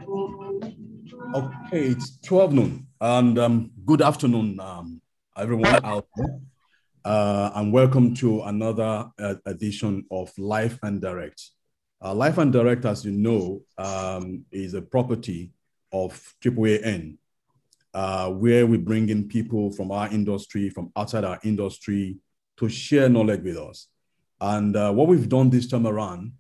Okay, it's 12 noon, and good afternoon, everyone out there, and welcome to another edition of LAIF Direct. LAIF Direct, as you know, is a property of AAAN, where we bring in people from our industry, from outside our industry, to share knowledge with us. And what we've done this time around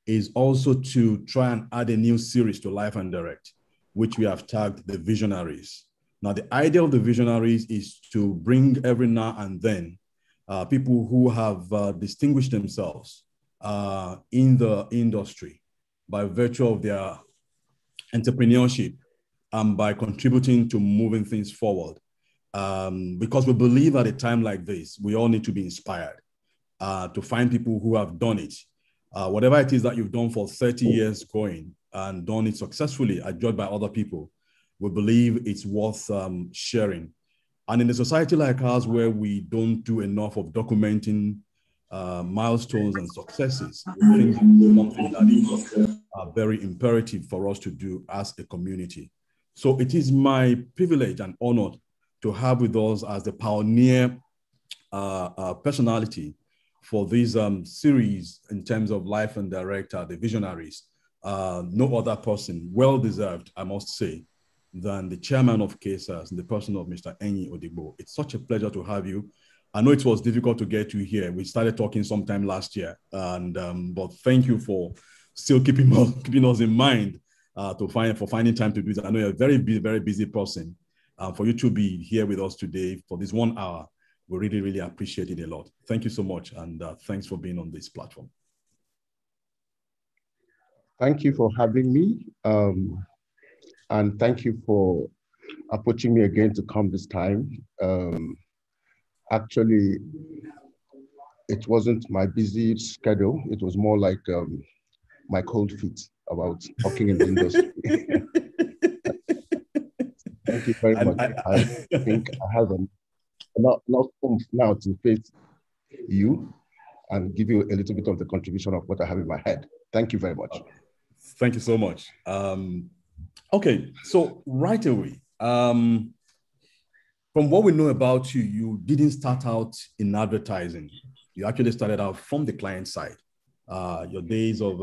is also to try and add a new series to LAIF Direct, which we have tagged the Visionaries. Now, the idea of the Visionaries is to bring every now and then people who have distinguished themselves in the industry by virtue of their entrepreneurship and by contributing to moving things forward. Because we believe at a time like this, we all need to be inspired to find people who have done it. Whatever it is that you've done for 30 years going and done it successfully, judged by other people, we believe it's worth sharing. And in a society like ours, where we don't do enough of documenting milestones and successes, we think it's something that is very imperative for us to do as a community. So it is my privilege and honor to have with us as the pioneer personality for this series in terms of LAIF Direct, the Visionaries. No other person, well-deserved, I must say, than the chairman of KSAS in the person of Mr. Enyi Odigbo. It's such a pleasure to have you. I know it was difficult to get you here. We started talking sometime last year, and but thank you for still keeping us in mind for finding time to do that. I know you're a very busy person. For you to be here with us today for this 1 hour, we really, really appreciate it a lot. Thank you so much, and thanks for being on this platform. Thank you for having me, and thank you for approaching me again to come this time. Actually, it wasn't my busy schedule. It was more like my cold feet about talking in the industry. Thank you very much. I think I have enough oomph now to face you and give you a little bit of the contribution of what I have in my head. Thank you very much. Thank you so much. Okay, so right away, from what we know about you, you didn't start out in advertising. You actually started out from the client side. Your days of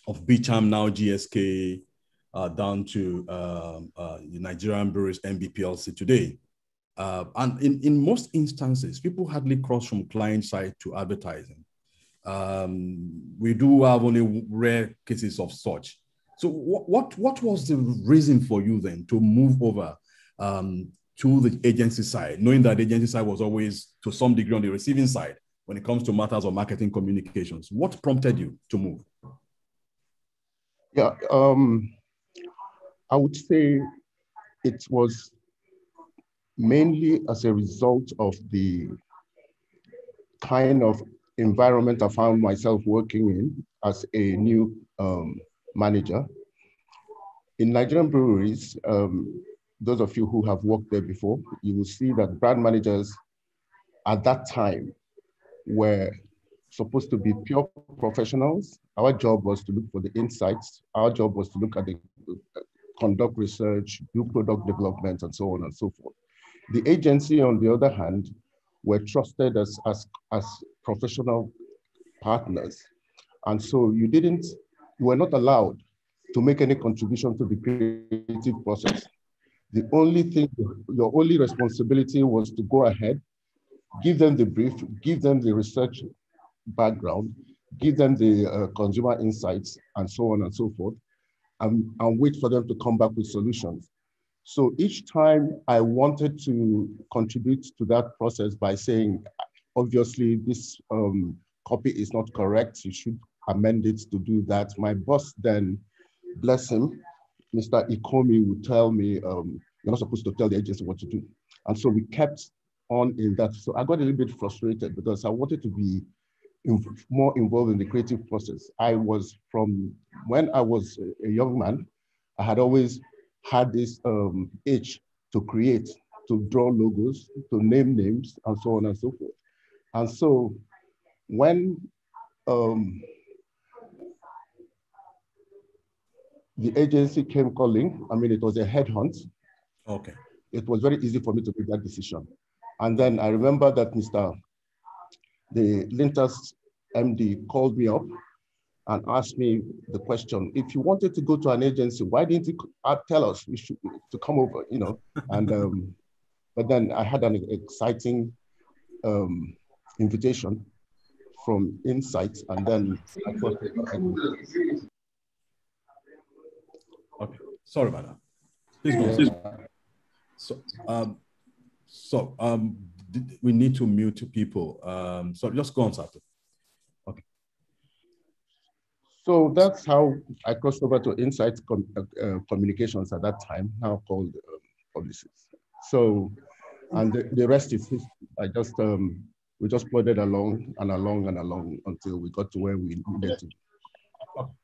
BCHAM, now GSK, down to the Nigerian Breweries MBPLC today. And in most instances, people hardly cross from client side to advertising. We do have only rare cases of such. So what was the reason for you then to move over to the agency side, knowing that the agency side was always to some degree on the receiving side when it comes to matters of marketing communications? What prompted you to move? Yeah, I would say it was mainly as a result of the kind of environment I found myself working in as a new manager. In Nigerian breweries, those of you who have worked there before, you will see that brand managers at that time were supposed to be pure professionals. Our job was to look for the insights. Our job was to look at the conduct research, do product development, and so on and so forth. The agency, on the other hand, were trusted as professional partners. And so you were not allowed to make any contribution to the creative process. The only thing, your only responsibility was to go ahead, give them the brief, give them the research background, give them the consumer insights, and so on and so forth, and wait for them to come back with solutions. So each time I wanted to contribute to that process by saying, obviously this copy is not correct, you should amend it to do that. My boss then, bless him, Mr. Ikomi would tell me, you're not supposed to tell the agency what to do. And so we kept on in that. So I got a little bit frustrated because I wanted to be more involved in the creative process. I was when I was a young man, I had always had this itch to create, to draw logos, to name names, and so on and so forth. And so when the agency came calling. I mean, it was a headhunt. Okay. It was very easy for me to make that decision. And then I remember that the Lintas MD called me up and asked me the question, if you wanted to go to an agency, why didn't you tell us we should to come over, you know? And but then I had an exciting invitation from Insight, and then I thought, okay, sorry about that. Please go on. So, we need to mute people. So just go on, Sato. Okay. So that's how I crossed over to Insight Communications at that time, now called Publicis. So, and the rest is history. We just plodded along and along and along until we got to where we needed to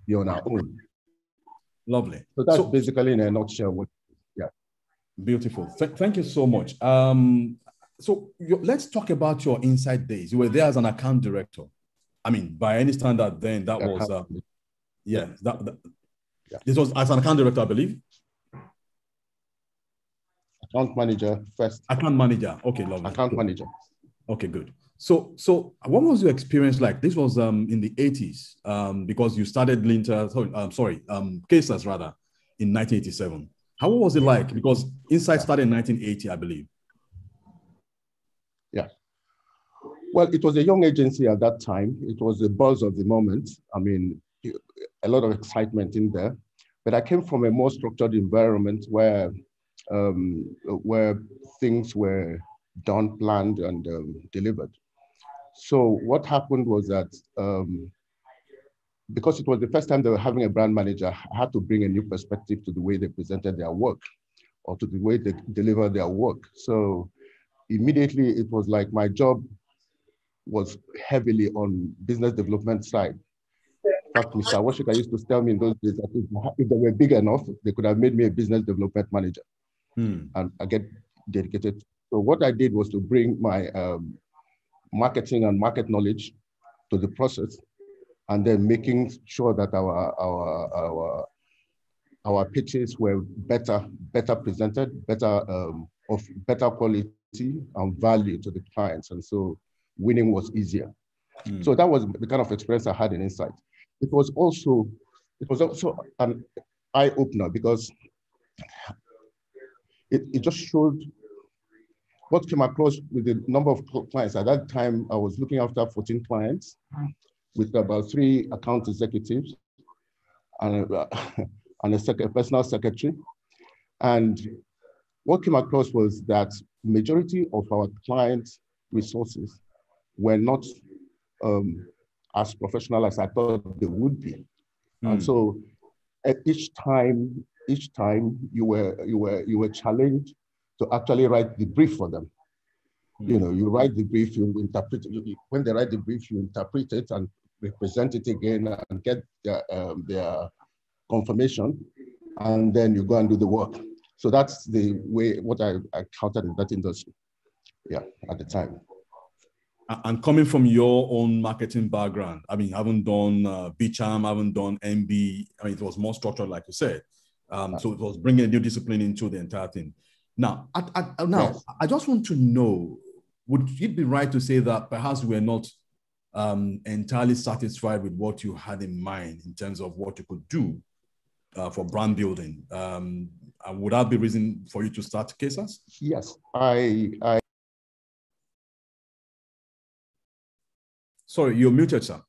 be on our own. Lovely. So that's basically in a nutshell what, yeah. Beautiful. Thank you so much. Let's talk about your Insight days. You were there as an account director. I mean, by any standard then, that was, yeah. This was as an account director, I believe. Account manager first. Account manager. Okay, lovely. Account manager. Okay, good. So what was your experience like? This was in the 80s because you started Casas rather, in 1987. How was it like? Because Insight started in 1980, I believe. Yeah. Well, it was a young agency at that time. It was the buzz of the moment. I mean, a lot of excitement in there. But I came from a more structured environment where things were done, planned, and delivered. So what happened was that because it was the first time they were having a brand manager, I had to bring a new perspective to the way they presented their work or to the way they delivered their work. So immediately it was like my job was heavily on business development side. In fact, Mr. Washika used to tell me in those days that if they were big enough, they could have made me a business development manager. And I get dedicated. So what I did was to bring my marketing and market knowledge to the process, and then making sure that our pitches were better presented, of better quality and value to the clients. And so winning was easier. So that was the kind of experience I had in Insight. It was also an eye-opener because it just showed what came across with the number of clients. At that time, I was looking after 14 clients with about 3 account executives and a personal secretary. And what came across was that majority of our clients' resources were not as professional as I thought they would be. And so at each time you were challenged to actually write the brief for them. You know, you write the brief, you interpret it. When they write the brief, you interpret it and represent it again and get their confirmation, and then you go and do the work. So that's the way what I counted in that industry, yeah, at the time. And coming from your own marketing background, I mean, I haven't done BCHAM, I haven't done MB. I mean, it was more structured, like you said. So it was bringing a new discipline into the entire thing. Now, Yes. I just want to know, would it be right to say that perhaps we're not entirely satisfied with what you had in mind in terms of what you could do for brand building? And would that be reason for you to start Casas? Yes, Sorry, you're muted, sir.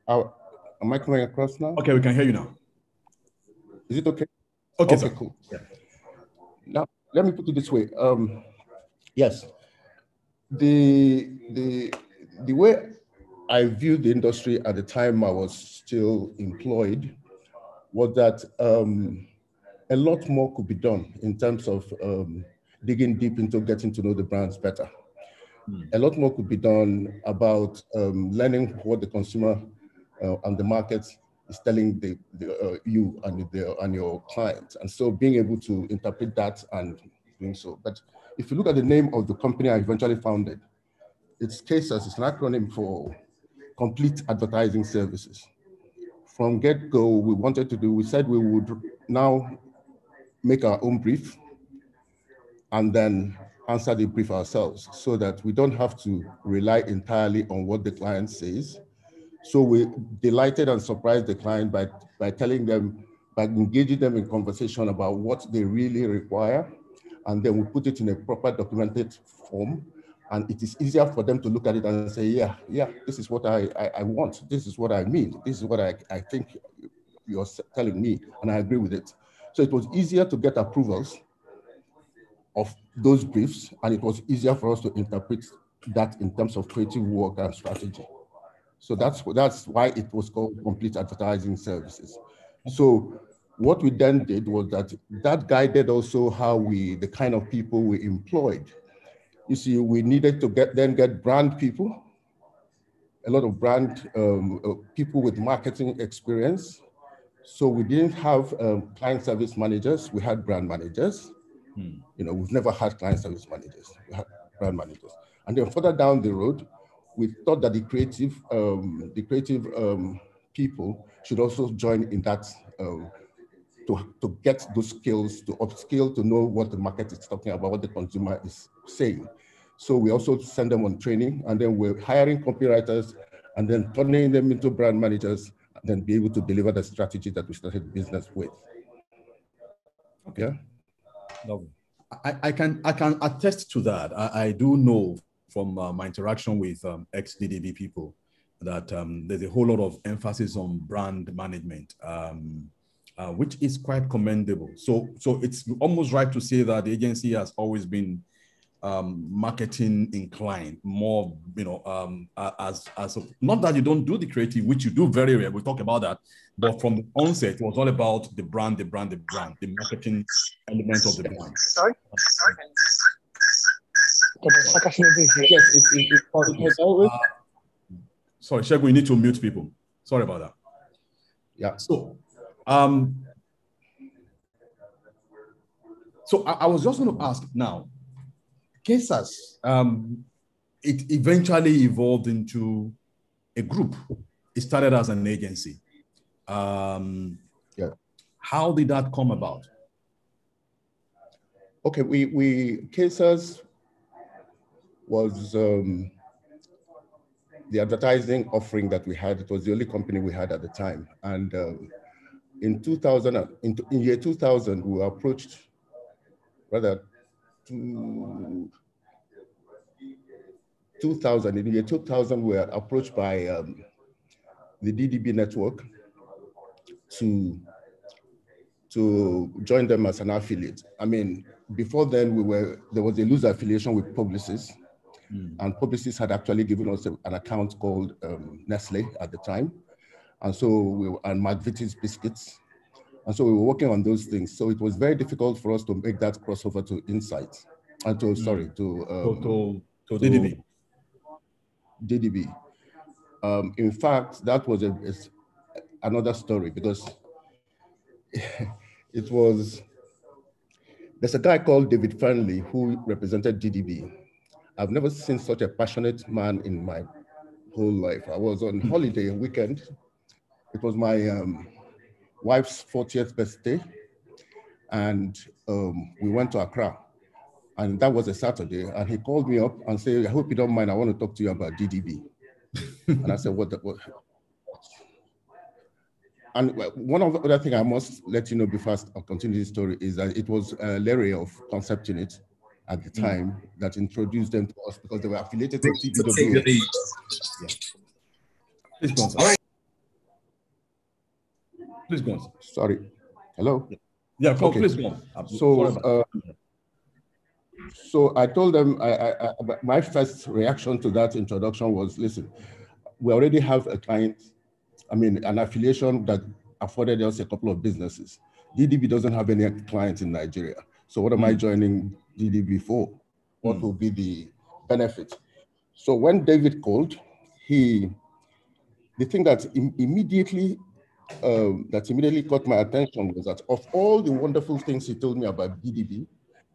Oh. Am I coming across now? Okay, we can hear you now. Is it okay? Okay, okay, cool. Yeah. Now, let me put it this way. Yes, the way I viewed the industry at the time I was still employed was that a lot more could be done in terms of digging deep into getting to know the brands better. A lot more could be done about learning what the consumer and the market is telling you and your client. And so being able to interpret that and doing so. But if you look at the name of the company I eventually founded, it's CASES, it's an acronym for Complete Advertising Services. From get-go, we said we would now make our own brief and then answer the brief ourselves so that we don't have to rely entirely on what the client says. So we delighted and surprised the client by telling them, by engaging them in conversation about what they really require. And then we put it in a proper documented form. And it is easier for them to look at it and say, yeah, this is what I want. This is what I mean. This is what I think you're telling me, and I agree with it. So it was easier to get approvals of those briefs, and it was easier for us to interpret that in terms of creative work and strategy. So that's why it was called Complete Advertising Services. So what we then did was that guided also how the kind of people we employed. You see, we needed to get brand people, a lot of brand people with marketing experience. So we didn't have client service managers, we had brand managers. You know, we've never had client service managers, we had brand managers. And then further down the road, we thought that the creative people should also join in that to get those skills, to upskill, to know what the market is talking about, what the consumer is saying. So we also send them on training, and then we're hiring copywriters and then turning them into brand managers, and then be able to deliver the strategy that we started business with. Okay. Yeah. Lovely. I can attest to that. I do know from my interaction with ex-DDB people that there's a whole lot of emphasis on brand management, which is quite commendable. So it's almost right to say that the agency has always been marketing inclined, more, you know, not that you don't do the creative, which you do very well. We'll talk about that. But from the onset, it was all about the brand, the marketing element of the brand. Sorry? Yes, it's always. Sorry, Shegun, we need to mute people. Sorry about that. Yeah. So I was just going to ask now, CASES, it eventually evolved into a group. It started as an agency. Yeah. How did that come about? Okay, CASES was the advertising offering that we had. It was the only company we had at the time. And in year 2000, we were approached, rather, in year 2000, we were approached by the DDB network to join them as an affiliate. I mean, before then, there was a loose affiliation with Publicis, and Publicis had actually given us an account called Nestle at the time, and so and McVitie's biscuits, and so we were working on those things. So it was very difficult for us to make that crossover to Insight, and to DDB. DDB. In fact, that was another story, because there's a guy called David Fernley who represented DDB. I've never seen such a passionate man in my whole life. I was on holiday weekend. It was my wife's 40th birthday, and we went to Accra, and that was a Saturday, and he called me up and said, I hope you don't mind, I want to talk to you about DDB. And I said, what? And one of the other things I must let you know before I continue this story is that it was Larry of Concept Unit at the time that introduced them to us, because they were affiliated to TBW. Yeah. Please go on, sir. Please go on. Sorry. Hello? Yeah, okay. Please go on. So I told them, my first reaction to that introduction was, listen, we already have a client, an affiliation that afforded us a couple of businesses. DDB doesn't have any clients in Nigeria. So what am I joining DDB for? What will be the benefit? So when David called, the thing that immediately caught my attention was that of all the wonderful things he told me about DDB,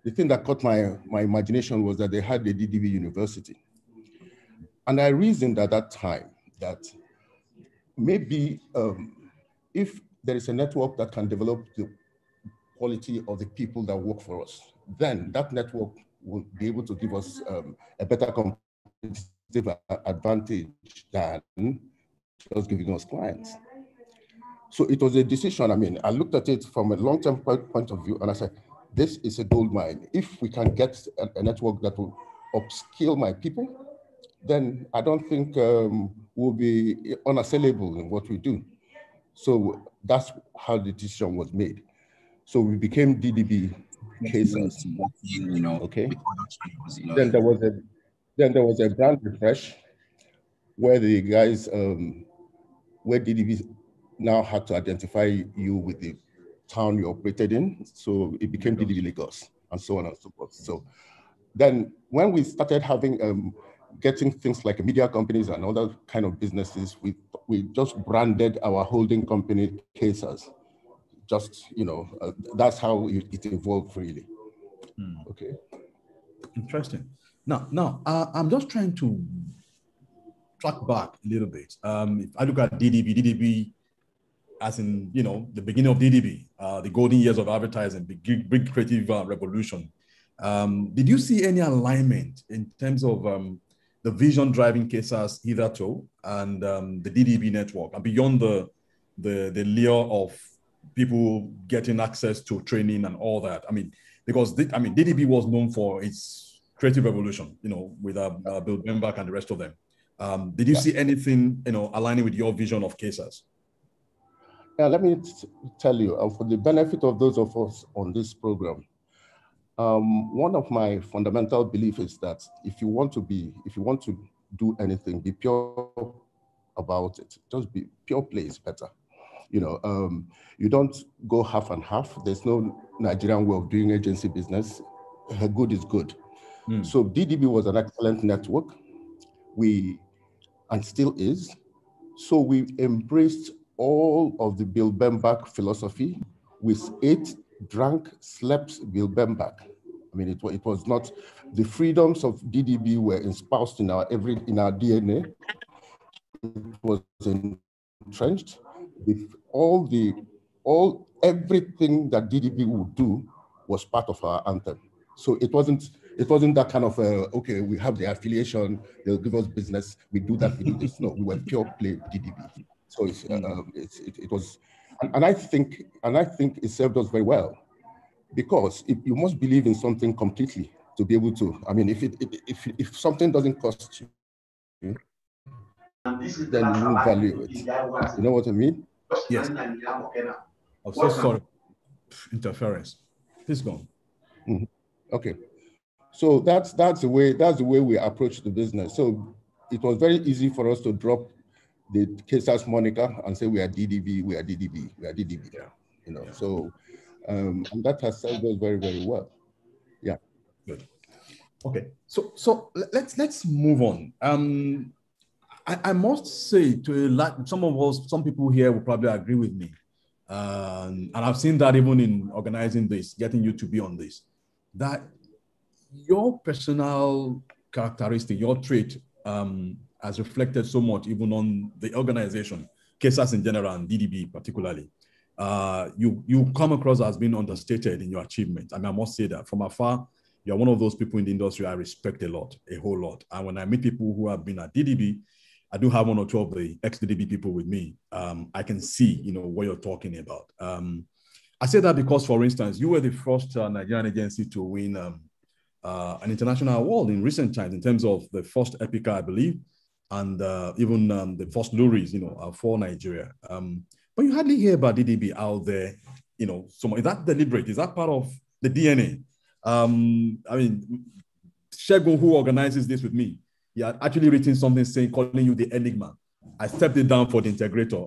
the thing that caught my imagination was that they had the DDB University. And I reasoned at that time that maybe if there is a network that can develop the quality of the people that work for us, then that network will be able to give us a better competitive advantage than just giving us clients. So it was a decision. I mean, I looked at it from a long-term point of view, and I said, this is a gold mine. If we can get a network that will upskill my people, then I don't think we'll be unassailable in what we do. So that's how the decision was made. So we became DDB cases. Okay. Then there was a brand refresh where the guys, where DDB now had to identify you with the town you operated in. So it became DDB Lagos and so on and so forth. So then when we started having, getting things like media companies and other kind of businesses, we just branded our holding company cases. Just, that's how it evolved really. Okay. Interesting. Now, I'm just trying to track back a little bit. If I look at DDB as in, the beginning of DDB, the golden years of advertising, big creative revolution. Did you see any alignment in terms of the vision driving cases hitherto and the DDB network, and beyond the lure of people getting access to training and all that? I mean, because DDB was known for its creative revolution, with Bill Bembach and the rest of them. Did you see anything, aligning with your vision of cases? Yeah, let me tell you, for the benefit of those of us on this program, one of my fundamental beliefs is that if you want to do anything, be pure about it. Just be pure play is better. You don't go half and half. There's no Nigerian way of doing agency business. Good is good. So DDB was an excellent network. And still is. So we embraced all of the Bill Bembach philosophy. We ate, drank, slept Bill Bembach. I mean, it was not, the freedoms of DDB were espoused in our DNA. It was entrenched with everything that DDB would do was part of our anthem. So it wasn't that kind of okay, we have the affiliation, they'll give us business, we do that, we do this. No, we were pure play DDB. So it was, and I think it served us very well, because you must believe in something completely to be able to. I mean, if something doesn't cost you, then you won't value it. You know what I mean? Yes. I'm so sorry. Interference. Please go on. Okay. So that's the way we approach the business. So it was very easy for us to drop the Caesars moniker and say we are DDB, we are DDB, we are DDB. Yeah. So and that has served us very, very well. Yeah. Good. Okay. So let's move on. I must say to some people here will probably agree with me. And I've seen that even in organizing this, getting you to be on this, that your personal characteristic, your trait, has reflected so much even on the organization, CASAS in general and DDB particularly. You come across as being understated in your achievement. I mean, I must say that from afar, you're one of those people in the industry I respect a whole lot. And when I meet people who have been at DDB, I do have one or two of the ex-DDB people with me. I can see, what you're talking about. I say that because, for instance, you were the first Nigerian agency to win an international award in recent times in terms of the first Epica, I believe, and even the first Luries, for Nigeria. But you hardly hear about DDB out there, so is that deliberate? Is that part of the DNA? I mean, Shegun, who organizes this with me, he had actually written something calling you the Enigma. I stepped it down for the integrator.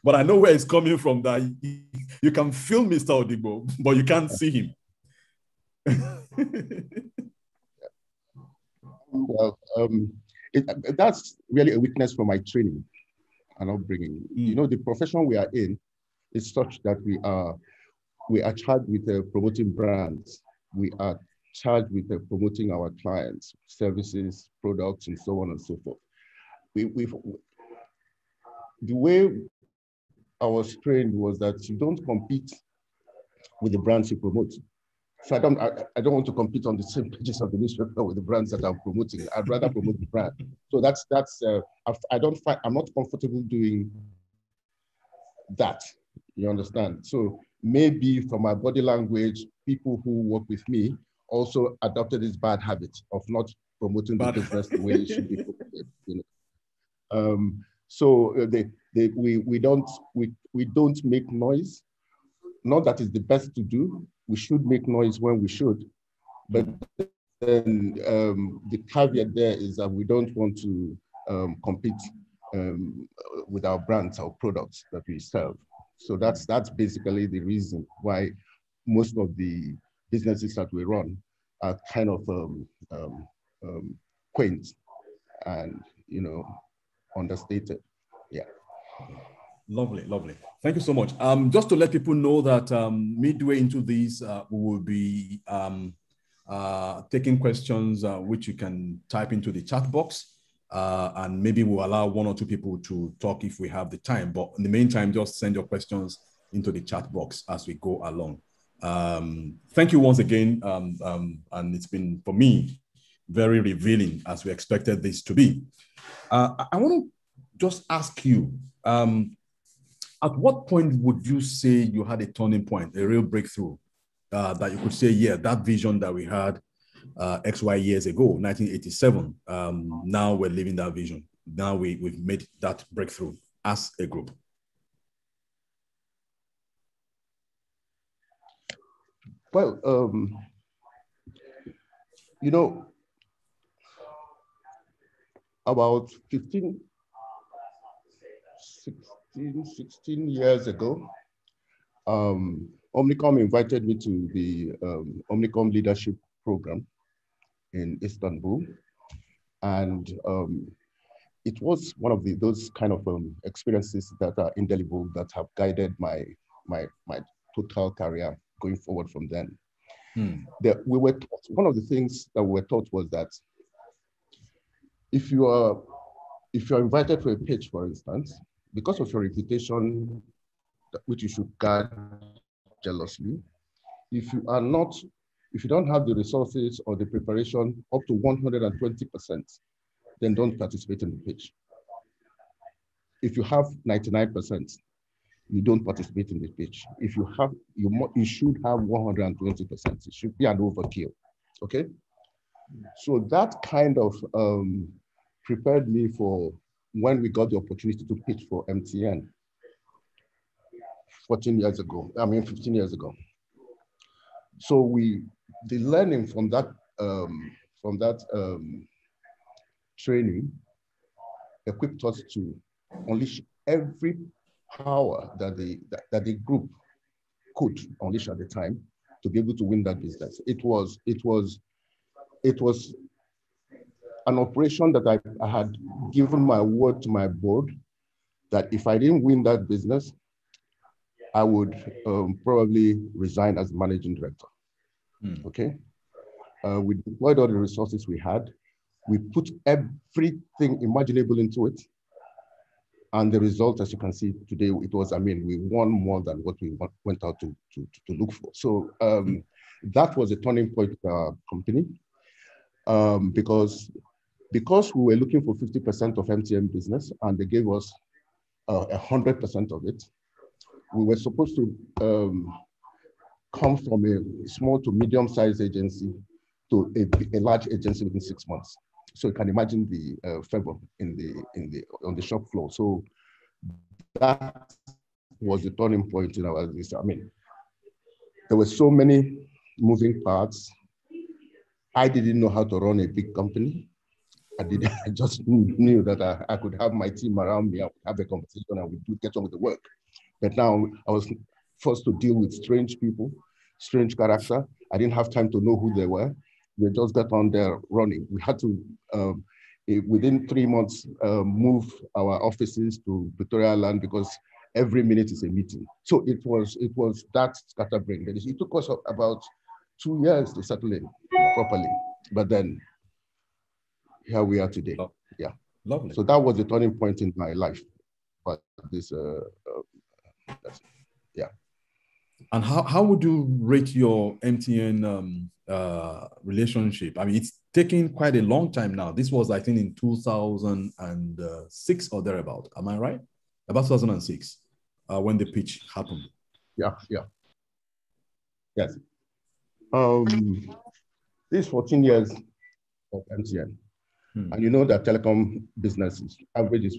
But I know where it's coming from, that you can feel Mr. Odigbo, but you can't see him. Well, that's really a weakness for my training and upbringing. The profession we are in is such that we are we are charged with promoting brands. We are charged with promoting our clients, services, products, and so on and so forth. The way I was trained was that you don't compete with the brands you promote. So I don't want to compete on the same pages of the newspaper with the brands that I'm promoting. I'd rather promote the brand. So I'm not comfortable doing that. You understand? So maybe from my body language, people who work with me also adopted this bad habit of not promoting the business the way it should be promoted. You know? We don't make noise. Not that it's the best to do. We should make noise when we should, but then the caveat there is that we don't want to compete with our brands or products that we serve. So that's basically the reason why most of the businesses that we run are kind of quaint and, you know, understated. Yeah. Lovely, lovely. Thank you so much. Just to let people know that midway into this, we will be taking questions which you can type into the chat box, and maybe we'll allow one or two people to talk if we have the time. But in the meantime, just send your questions into the chat box as we go along. Thank you once again, and it's been, for me, very revealing as we expected this to be. I want to just ask you, at what point would you say you had a turning point, a real breakthrough, that you could say, yeah, that vision that we had XY years ago, 1987, now we're living that vision. Now we've made that breakthrough as a group? Well, you know, about 16 years ago, Omnicom invited me to the Omnicom Leadership Program in Istanbul. And it was one of those kind of experiences that are indelible, that have guided my total career going forward from then. We were taught, one of the things that we were taught was that if you're invited for a pitch, for instance, because of your reputation, which you should guard jealously, if you don't have the resources or the preparation up to 120%, then don't participate in the pitch. If you have 99%, you don't participate in the pitch. If you have, you should have 120%. It should be an overkill, okay? So that kind of prepared me for when we got the opportunity to pitch for MTN 15 years ago. So the learning from that training equipped us to unleash every power that the group could unleash at the time to be able to win that business. It was an operation that I had given my word to my board that if I didn't win that business, I would probably resign as managing director. Okay. We deployed all the resources we had. We put everything imaginable into it. And the result, as you can see today, it was, we won more than what we went out to look for. So that was a turning point for our company, because we were looking for 50% of MTN business and they gave us 100% of it. We were supposed to come from a small to medium-sized agency to a large agency within 6 months. So you can imagine the fervor on the shop floor. So that was the turning point in our business. There were so many moving parts. I didn't know how to run a big company. I just knew that I could have my team around me, I would have a conversation, and we would get on with the work. But now I was forced to deal with strange people, strange character. I didn't have time to know who they were. We just got on there running. We had to, within 3 months, move our offices to Victoria Land because every minute is a meeting. So it was that scatterbrain. It took us about 2 years to settle in properly, but then here we are today. Yeah, lovely. So that was the turning point in my life. But this, yeah. And how would you rate your MTN relationship? I mean, it's taken quite a long time now. This was, I think, in 2006 or thereabout. Am I right? About 2006, when the pitch happened. Yeah. Yes. This 14 years of MTN. And you know that telecom business is average is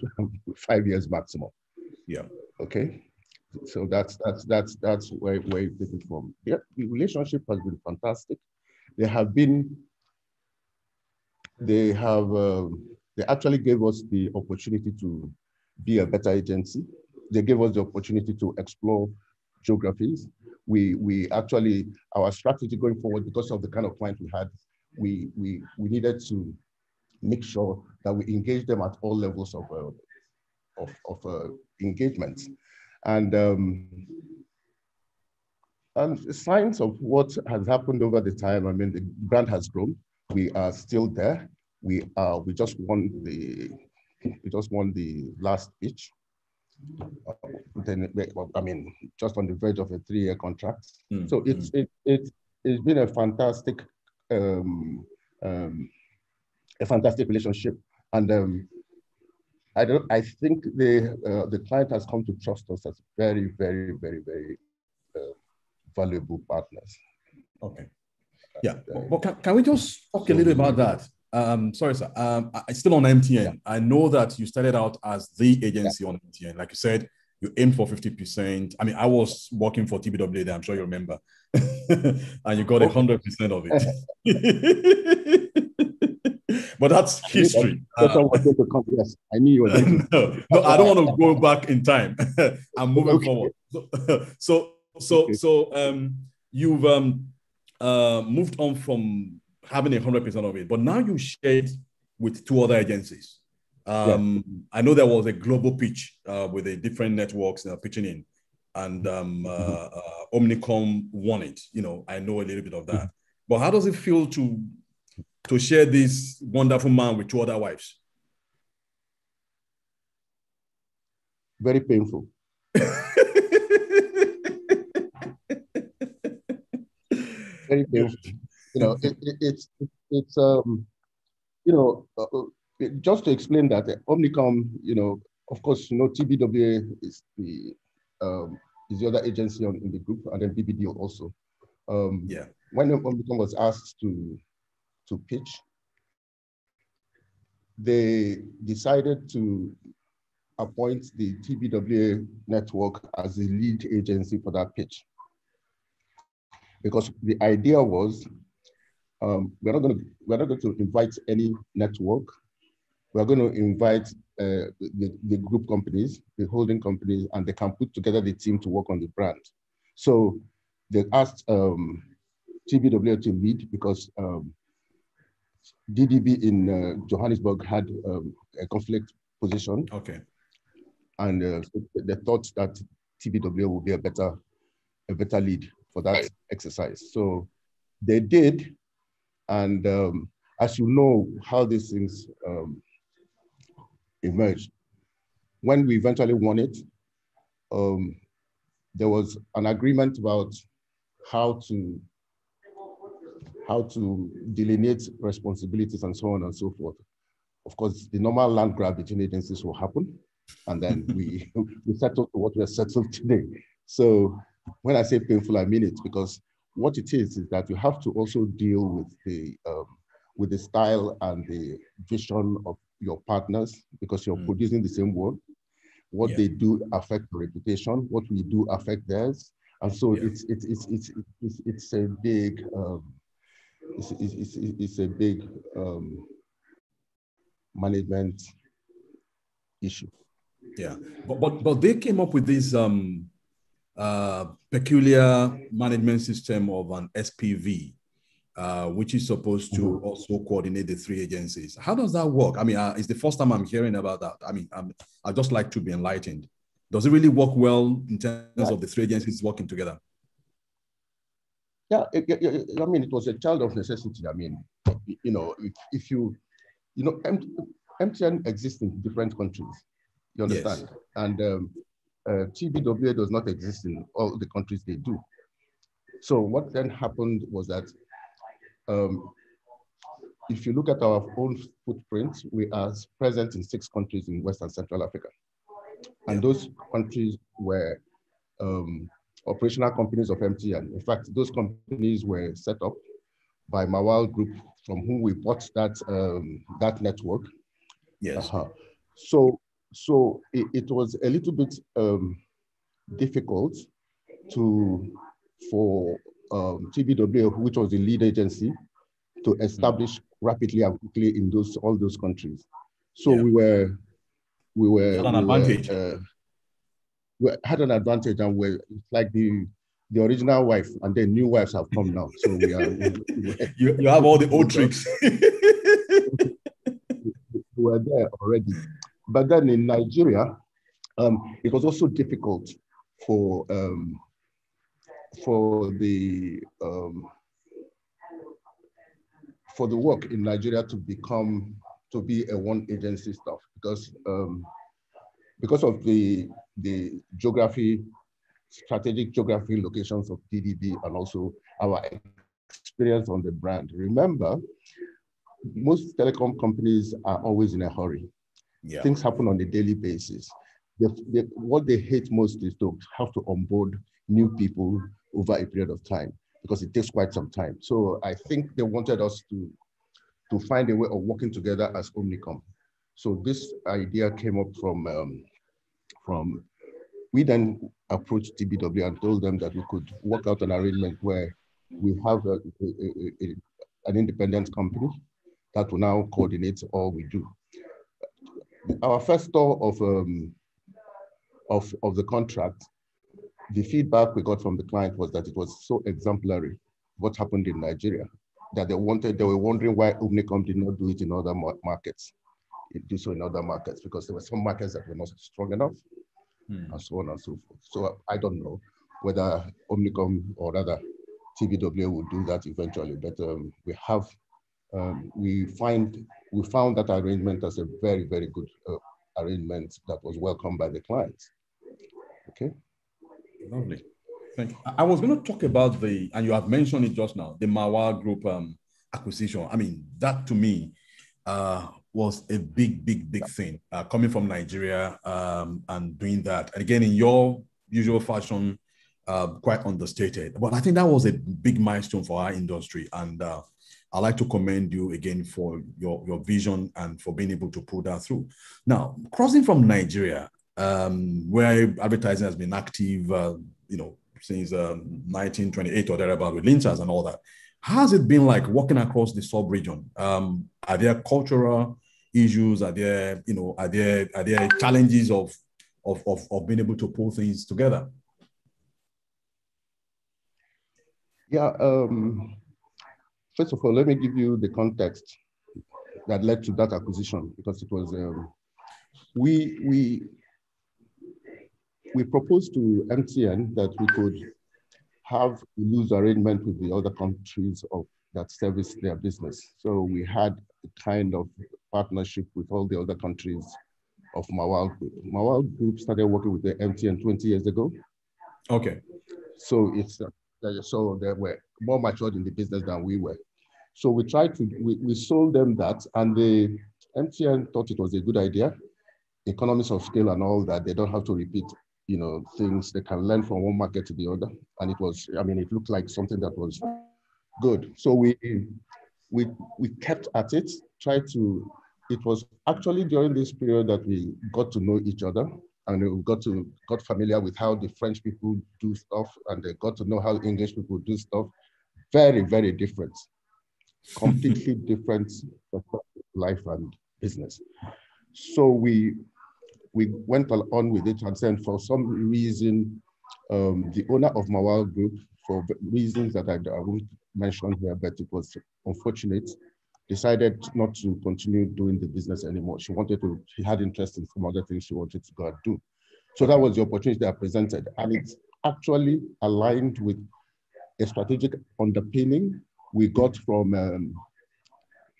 5 years maximum. Yeah. Okay. So that's where you take it from. The relationship has been fantastic. They actually gave us the opportunity to be a better agency. They gave us the opportunity to explore geographies. We actually, our strategy going forward, because of the kind of client we had, we needed to make sure that we engage them at all levels of engagement. And signs of what has happened over the time. I mean, the brand has grown. We are still there. We just won the last pitch. I mean, just on the verge of a 3-year contract. So it's been a fantastic relationship, and I think the client has come to trust us as very, very, very, very valuable partners. Okay. Yeah. Well, can we just talk a little about that? Sorry, sir. I still on MTN. Yeah. I know that you started out as the agency on MTN. Like you said, you aimed for 50%. I mean, I was working for TBWA there, I'm sure you remember. And you got 100% of it. But that's history. Yes, I knew you were going to. No, I don't want to go back in time. I'm moving forward. So you've moved on from having 100% of it, but now you shared with 2 other agencies. I know there was a global pitch with the different networks pitching in, and Omnicom won it. You know, I know a little bit of that. But how does it feel to share this wonderful man with 2 other wives? Very painful. Very painful. You know, it's just to explain that Omnicom, you know, of course, you know, TBWA is the other agency in the group, and then BBD also. When Omnicom was asked to pitch, they decided to appoint the TBWA network as the lead agency for that pitch. Because the idea was, we're not going to invite any network. We're going to invite the group companies, the holding companies, and they can put together the team to work on the brand. So they asked TBWA to lead because DDB in Johannesburg had a conflict position. Okay. And so they thought that TBWA would be a better lead for that exercise. So they did. And as you know, how these things emerged. When we eventually won it, there was an agreement about how to delineate responsibilities and so on and so forth. Of course, the normal land grab between agencies will happen, and then we settled to what we are settled today. So when I say painful, I mean it, because what it is that you have to also deal with the style and the vision of your partners, because you're producing the same work. What they do affect your reputation. What we do affect theirs, and so it's a big it's a big management issue. Yeah, but they came up with this peculiar management system of an SPV, which is supposed to also coordinate the 3 agencies. How does that work? I mean, it's the first time I'm hearing about that. I mean, I'd just like to be enlightened. Does it really work well in terms of the three agencies working together? Yeah, I mean, it was a child of necessity. I mean, you know, if you know, MTN exists in different countries. You understand? Yes. And TBWA does not exist in all the countries they do. So what then happened was that if you look at our own footprint, we are present in 6 countries in West and Central Africa. And those countries were operational companies of MTN. In fact, those companies were set up by Mawal Group, from whom we bought that network. Yes. So it was a little bit difficult for TBWA, which was the lead agency, to establish rapidly and quickly in all those countries. So we had an advantage. We had an advantage, and we're like the original wife, and then new wives have come now. So we are. You have all the old tricks. We were there already, but then in Nigeria, it was also difficult for the work in Nigeria to be a one agency stuff, because of the strategic geography locations of DDB, and also our experience on the brand. Remember, most telecom companies are always in a hurry. Yeah. Things happen on a daily basis. What they hate most is to have to onboard new people over a period of time, because it takes quite some time. So I think they wanted us to find a way of working together as Omnicom. So this idea came up from we then approached TBW and told them that we could work out an arrangement where we have an independent company that will now coordinate all we do. Our first tour of the contract, the feedback we got from the client was that it was so exemplary what happened in Nigeria, that they were wondering why Omnicom did not do it in other markets. It did so in other markets because there were some markets that were not strong enough, and so on and so forth. So I don't know whether Omnicom or rather TBWA will do that eventually, but we found that arrangement as a very, very good arrangement that was welcomed by the clients. Okay. Lovely. Thank you. I was going to talk about and you have mentioned it just now, the Mawal Group acquisition. I mean, that to me was a big thing coming from Nigeria and doing that. And again, in your usual fashion, quite understated. But I think that was a big milestone for our industry. And I'd like to commend you again for your vision and for being able to pull that through. Now, crossing from Nigeria, where advertising has been active, since 1928 or thereabout with Linters and all that. How has it been like walking across the sub-region? Are there cultural issues? Are there challenges of being able to pull things together? Yeah. First of all, let me give you the context that led to that acquisition, because it was we proposed to MTN that we could have a loose arrangement with the other countries that service their business. So we had a kind of partnership with all the other countries of Mawal Group. Mawal Group started working with the MTN 20 years ago. Okay. So so they were more matured in the business than we were. So we sold them that, and the MTN thought it was a good idea. Economies of scale and all that, they don't have to repeat things. They can learn from one market to the other. And it looked like something that was good. So we kept at it, it was actually during this period that we got to know each other, and we got familiar with how the French people do stuff, and they got to know how English people do stuff. Very, very different, completely different life and business. So we went on with it, and then for some reason, the owner of Mawal Group, for reasons that I won't mention here, but it was unfortunate, decided not to continue doing the business anymore. She had interest in some other things she wanted to go and do. So that was the opportunity that I presented. And it's actually aligned with a strategic underpinning we got from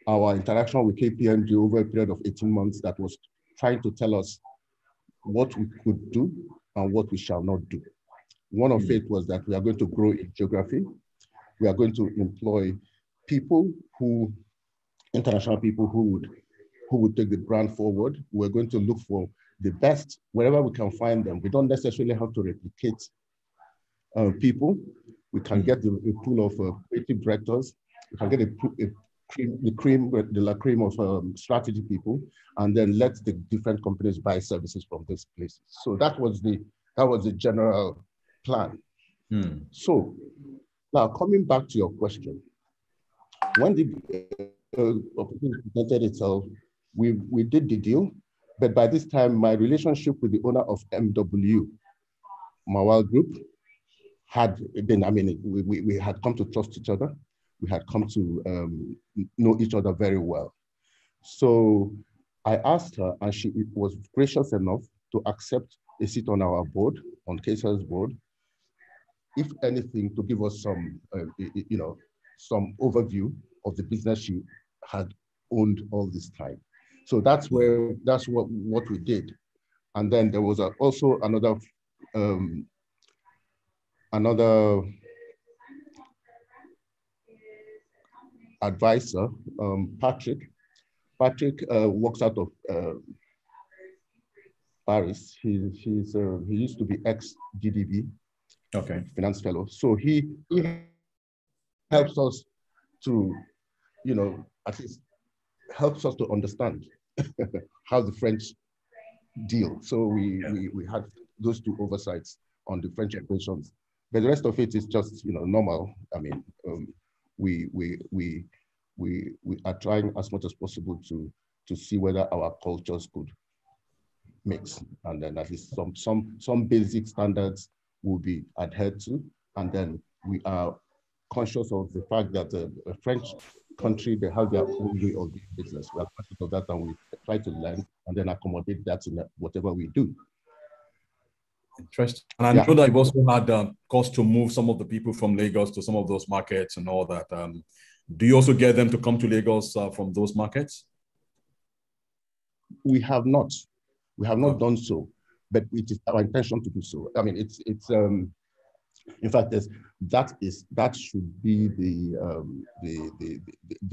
our interaction with KPMG over a period of 18 months that was trying to tell us what we could do and what we shall not do. One of it was that we are going to grow in geography. We are going to employ people international people who would take the brand forward. We're going to look for the best wherever we can find them. We don't necessarily have to replicate people. We can get a pool of creative directors. We can get the cream de la cream of strategy people, and then let the different companies buy services from these places. So that was the general plan. So now coming back to your question, when the opportunity presented itself, we did the deal, but by this time my relationship with the owner of MW, Mawal Group, had been, I mean, we had come to trust each other. We had come to know each other very well. So I asked her, and she was gracious enough to accept a seat on our board, on KSL's board, if anything, to give us some, some overview of the business she had owned all this time. So that's what we did. And then there was also another advisor, Patrick. Patrick works out of Paris. He used to be ex-GDB, finance fellow. So he helps us to, at least helps us to understand how the French deal. So we had those two oversights on the French operations, but the rest of it is just normal. I mean, we are trying as much as possible to see whether our cultures could mix, and then at least some basic standards will be adhered to, and then we are conscious of the fact that a French country, they have their own way of doing business. We are conscious of that, and we try to learn and then accommodate that in whatever we do. Interesting. And I know that you've also had cost to move some of the people from Lagos to some of those markets and all that. Do you also get them to come to Lagos from those markets? We have not. We have not done so, but it is our intention to do so. I mean, it's in fact, that should be the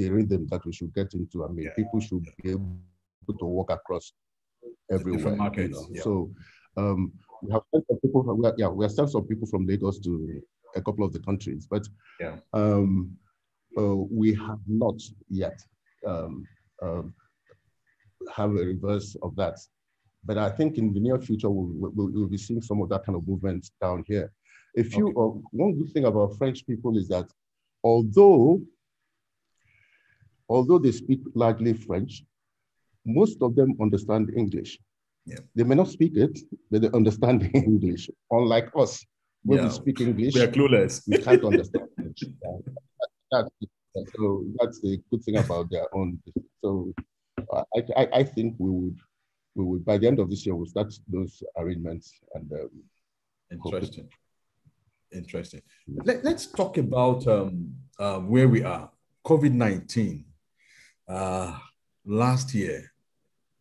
rhythm that we should get into. I mean, people should be able to walk across everywhere. Different markets. So we have sent some people. We have sent some people from Lagos to a couple of the countries, but we have not yet have a reverse of that. But I think in the near future, we'll be seeing some of that kind of movement down here. One good thing about French people is that although they speak largely French, most of them understand English. They may not speak it, but they understand English. Unlike us, when we speak English, we are clueless. We can't understand English. So that's the good thing about their own. So I think we would by the end of this year, we'll start those arrangements. And Interesting. Let's talk about where we are. COVID-19. Last year,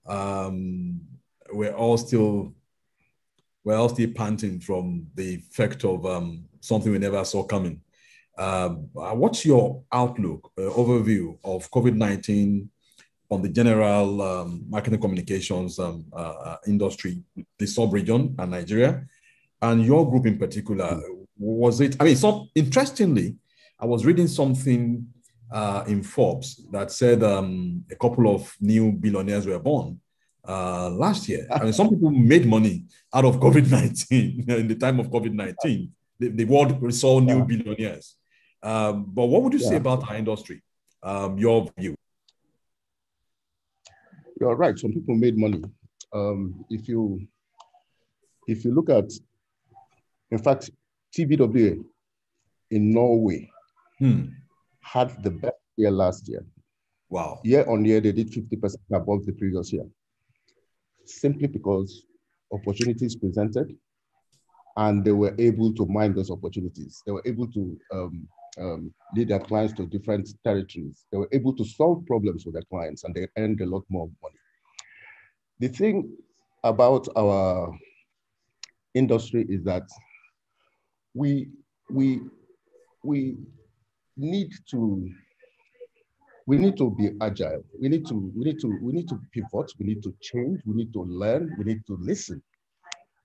we're all still panting from the effect of something we never saw coming. What's your outlook, overview of COVID-19 on the general marketing communications industry, the sub-region and Nigeria, and your group in particular? Was it, I mean, interestingly, I was reading something in Forbes that said a couple of new billionaires were born last year. I mean, some people made money out of COVID-19 in the time of COVID-19. The world saw new billionaires. But what would you say about our industry? Your view? You're right. Some people made money. If you look at, in fact, TBWA in Norway had the best year last year. Wow. Year on year, they did 50% above the previous year. Simply because opportunities presented, and they were able to mine those opportunities. They were able to lead their clients to different territories. They were able to solve problems with their clients, and they earned a lot more money. The thing about our industry is that we need to be agile. We need to pivot. We need to change. We need to learn. We need to listen.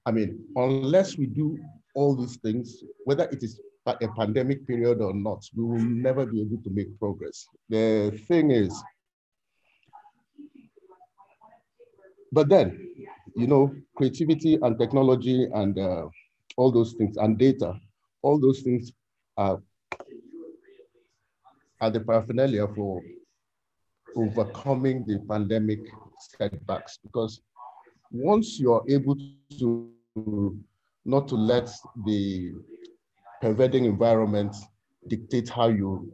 I mean, unless we do all these things, whether it is a pandemic period or not, we will never be able to make progress. The thing is, but then, you know, creativity and technology and all those things and data, all those things are the paraphernalia for overcoming the pandemic setbacks. Because once you're able to not to let the pervading environment dictate how you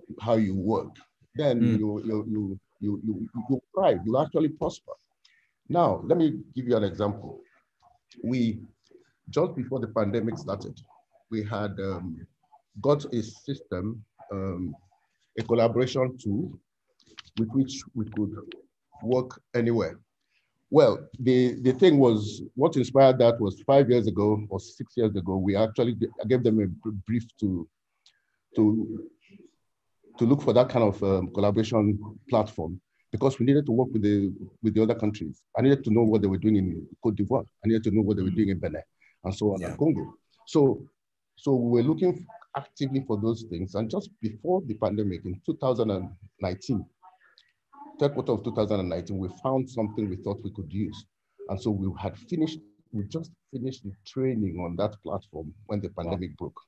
work, then you thrive. You actually prosper. Now, let me give you an example. We just before the pandemic started, we had got a system, a collaboration tool with which we could work anywhere. Well, the thing was, what inspired that was 5 years ago or 6 years ago, we actually gave them a brief to look for that kind of collaboration platform, because we needed to work with the other countries. I needed to know what they were doing in Cote d'Ivoire. I needed to know what they were doing in Benin and so on, and Congo. So we were looking actively for those things. And just before the pandemic in 2019, third quarter of 2019, we found something we thought we could use. And so we just finished the training on that platform when the pandemic broke.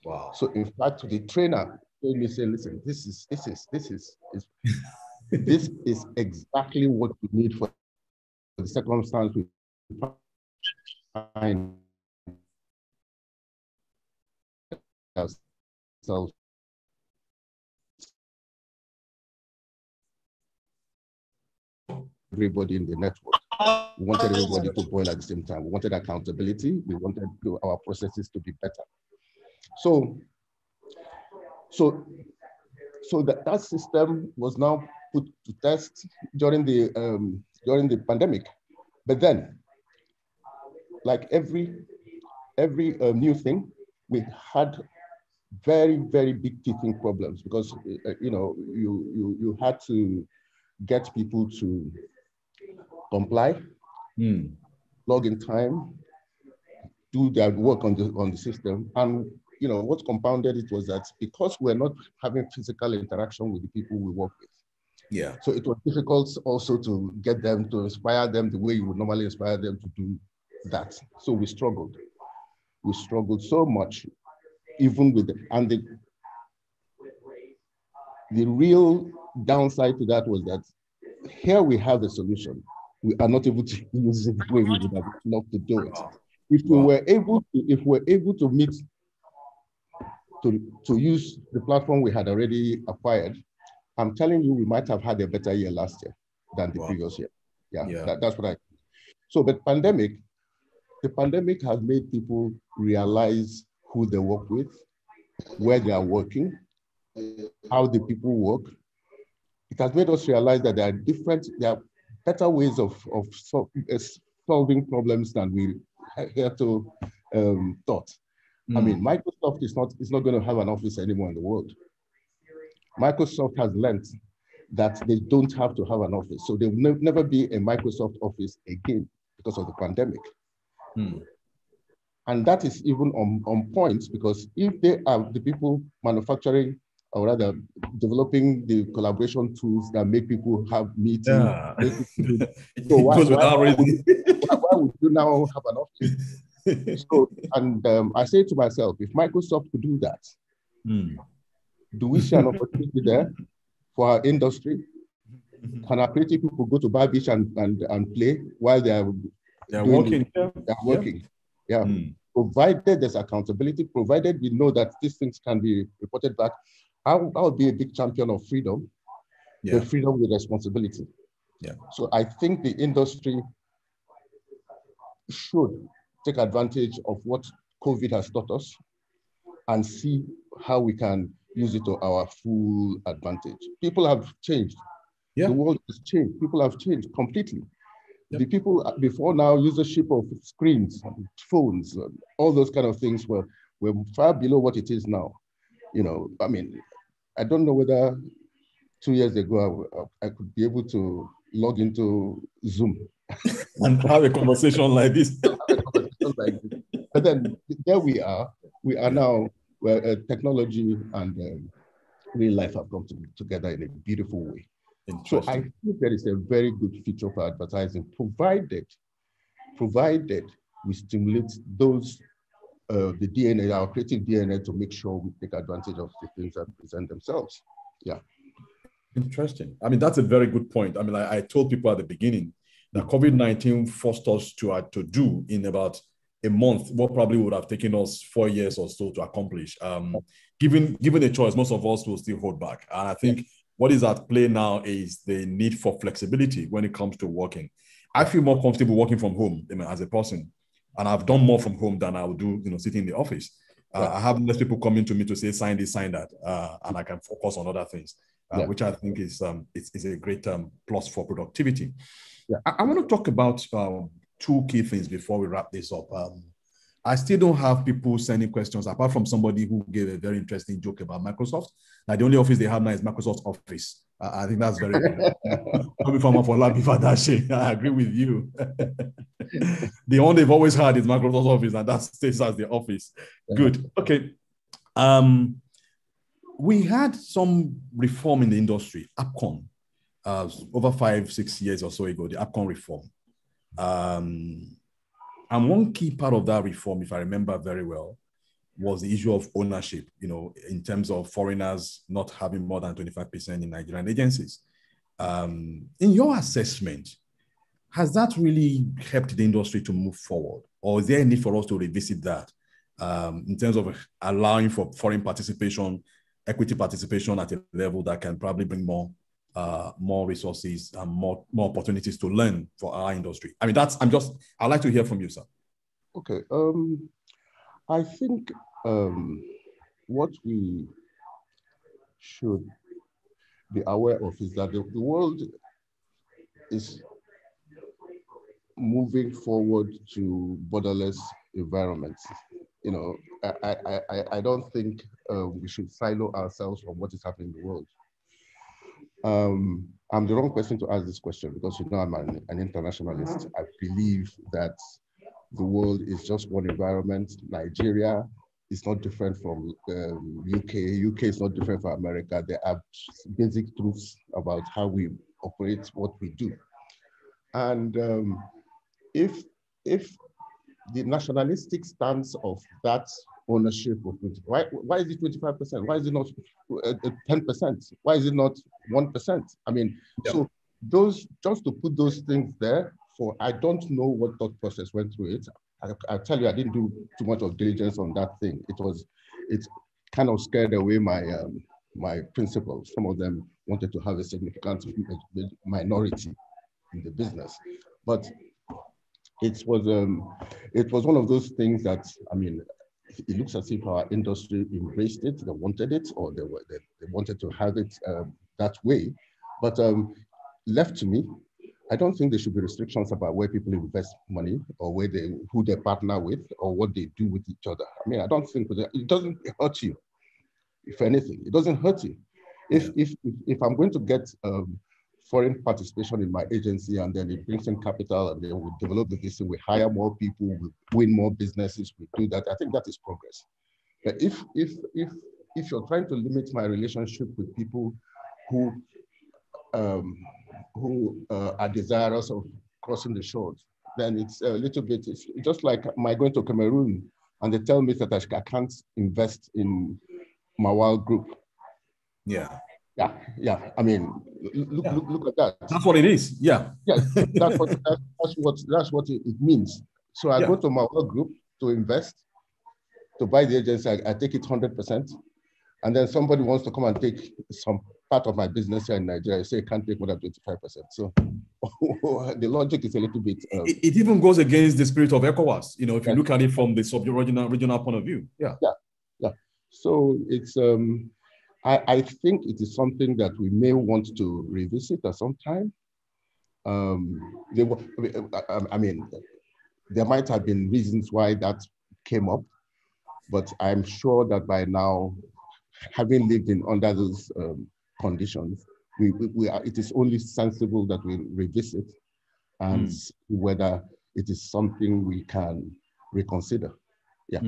Wow. So in fact, the trainer told me, say, listen, this is exactly what we need for the circumstance we find ourselves. Everybody in the network. We wanted everybody to boil at the same time. We wanted accountability. We wanted our processes to be better. So that system was now put to test during the pandemic. But then, like every new thing, we had very, very big teething problems, because you had to get people to comply, log in time, do their work on the system. And what compounded it was that because we're not having physical interaction with the people we work with, so it was difficult also to get them, to inspire them the way you would normally inspire them to do that. So we struggled so much, even with the real downside to that was that here we have a solution. We are not able to use it the way we would have loved to do it. If we were able to meet to use the platform we had already acquired, I'm telling you, we might have had a better year last year than the previous year. That's what I think. So the pandemic has made people realize who they work with, where they are working, how the people work. It has made us realize that there are better ways of solving problems than we heretofore thought. I mean, Microsoft is not going to have an office anymore in the world. Microsoft has learned that they don't have to have an office. So there will never be a Microsoft office again because of the pandemic. And that is even on point, because if they are the people manufacturing, or rather developing the collaboration tools that make people have meetings, so why would you now have an office? So, and I say to myself, if Microsoft could do that, do we see an opportunity there for our industry? Can our creative people go to Bar Beach and play while they're working? They're working. Provided there's accountability, provided we know that these things can be reported back. I would be a big champion of freedom, but freedom with responsibility. So I think the industry should take advantage of what COVID has taught us and see how we can use it to our full advantage. People have changed. Yeah. The world has changed. People have changed completely. Yep. The people before now, usership of screens, phones, all those kind of things were far below what it is now. You know, I mean, I don't know whether 2 years ago I could be able to log into Zoom and have a conversation like this. But then there we are. We are now where technology and real life have come together in a beautiful way. So I think there is a very good future for advertising, provided we stimulate those the DNA, our creative DNA, to make sure we take advantage of the things that present themselves. Yeah. Interesting. I mean, that's a very good point. I mean, I told people at the beginning that COVID-19 forced us to do in about a month what probably would have taken us 4 years or so to accomplish. Given a choice, most of us will still hold back. And I think what is at play now is the need for flexibility when it comes to working. I feel more comfortable working from home, I mean, as a person, and I've done more from home than I would do, sitting in the office. I have less people coming to me to say, sign this, sign that, and I can focus on other things, which I think is a great plus for productivity. I want to talk about two key things before we wrap this up. I still don't have people sending questions, apart from somebody who gave a very interesting joke about Microsoft. Like the only office they have now is Microsoft Office. I think that's very good. Coming from Afolabi Fadashi, I agree with you. The one they've always had is Microsoft Office, and that stays as the office. Good. Okay. We had some reform in the industry, AppCon, over 5-6 years or so ago, the AppCon reform. And one key part of that reform, if I remember very well, was the issue of ownership, in terms of foreigners not having more than 25% in Nigerian agencies. In your assessment, has that really helped the industry to move forward? Or is there a need for us to revisit that in terms of allowing for foreign participation, equity participation at a level that can probably bring more resources and more opportunities to learn for our industry? I mean, I'd like to hear from you, sir. Okay. I think what we should be aware of is that the world is moving forward to borderless environments. I don't think we should silo ourselves from what is happening in the world. I'm the wrong person to ask this question because I'm an internationalist. I believe that the world is just one environment. Nigeria is not different from UK. UK is not different from America. There are basic truths about how we operate, what we do. And if the nationalistic stance of that ownership of why is it 25%? Why is it not 10%? Why is it not 1%? I mean, so those, just to put those things there, I don't know what thought process went through it. I tell you, I didn't do too much of diligence on that thing. It kind of scared away my principals. Some of them wanted to have a significant minority in the business, but it was one of those things that, I mean, it looks as if our industry embraced it, they wanted it, or they wanted to have it that way. But left to me, I don't think there should be restrictions about where people invest money or who they partner with or what they do with each other. I mean, I don't think it doesn't hurt you. If anything, it doesn't hurt you. If I'm going to get foreign participation in my agency and then it brings in capital and then we develop the vision, we hire more people, we win more businesses, we do that, I think that is progress. But if you're trying to limit my relationship with people who are desirous of crossing the shores, then it's a little bit, it's just like my going to Cameroon and they tell me that I can't invest in Mawal Group. Yeah. I mean, look at that. That's what it is. Yeah. That's what it means. So I go to Mawal Group to invest, to buy the agency. I take it 100%, and then somebody wants to come and take some part of my business here in Nigeria, I say it can't take more than 25%. So the logic is a little bit. It even goes against the spirit of ECOWAS, you know, if you Yes. look at it from the regional point of view. Yeah. Yeah. So it's, I think it is something that we may want to revisit at some time. I mean, there might have been reasons why that came up, but I'm sure that by now, having lived under those conditions, it is only sensible that we revisit and see whether it is something we can reconsider. Yeah.